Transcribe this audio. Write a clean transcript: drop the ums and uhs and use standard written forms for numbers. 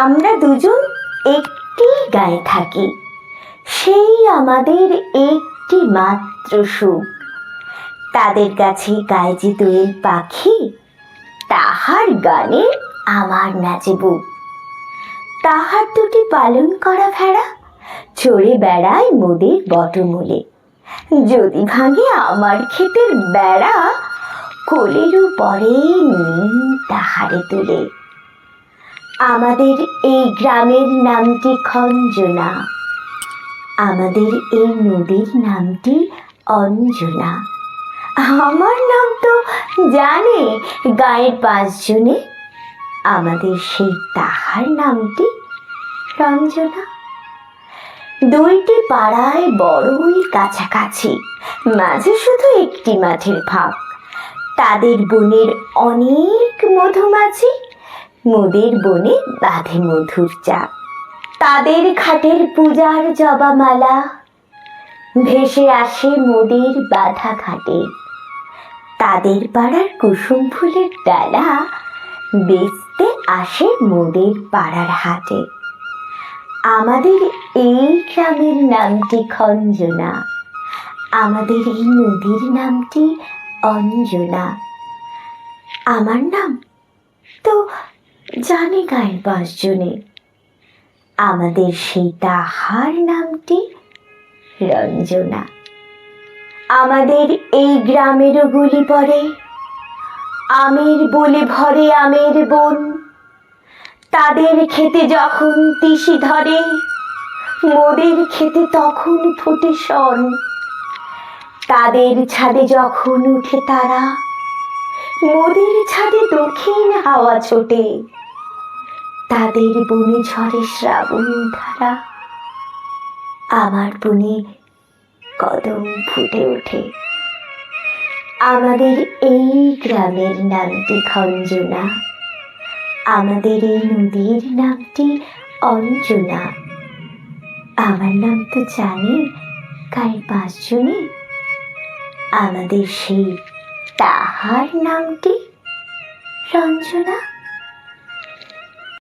আমরা দুজন একটি গায়ে থাকি, সেই আমাদের একটি মাত্র সুখ। তাদের কাছে গায়ে যে দোয়েল পাখি, তাহার গানে আমার নাচে বুক। তাহার দুটি পালন করা ভেড়া চড়ে বেড়ায় মোদের বটমূলে। যদি ভাঙে আমার ক্ষেতের বেড়া, কোলের উপরে নিই তাহারে তুলে। আমাদের এই গ্রামের নামটি খঞ্জনা, আমাদের এই নদীর নামটি অঞ্জনা। আমার নাম তো জানে গায়ের 5 জনে, আমাদের সেই তাহার নামটি রঞ্জনা। দুইটি পাড়ায় বড়ই কাছাকাছি, মাঝে শুধু একটি মাঠের ফাঁক। তাদের বনের অনেক মধুমাছি, মোদের বনে বাঁধে মধুর চাক। তাদের ঘাটের পূজার জবামালা ভেসে আসে মোদের বাঁধা ঘাটে। তাদের পাড়ার কুসুম ফুলের ডালা বেচতে আসে মোদের পাড়ার হাটে। আমাদের এই গ্রামের নামটি খঞ্জনা, আমাদের এই নদীর নামটি অঞ্জনা। আমার নাম তো জানে গায়ের 5 জনে, আমাদের সেই তাহার নামটি রঞ্জনা। আমাদের এই গ্রামেরও গুলি পড়ে, আমের বলে ভরে আমের বন। তাদের খেতে যখন তিসি ধরে, মোদের খেতে তখন ফোটে শন। তাদের ছাদে যখন উঠে তারা, মোদের ছাদে দক্ষিণ হাওয়া ছোটে। তাদের বনে ঝরে শ্রাবণ ধারা, আমার বনে কদম ফুটে ওঠে। আমাদের এই গ্রামের নামটি খঞ্জনা, আমাদের এই নদীর নামটি অঞ্জনা। আমার নাম তো জানে গায়ের 5 জনে, আমাদের সেই তাহার নামটি রঞ্জনা।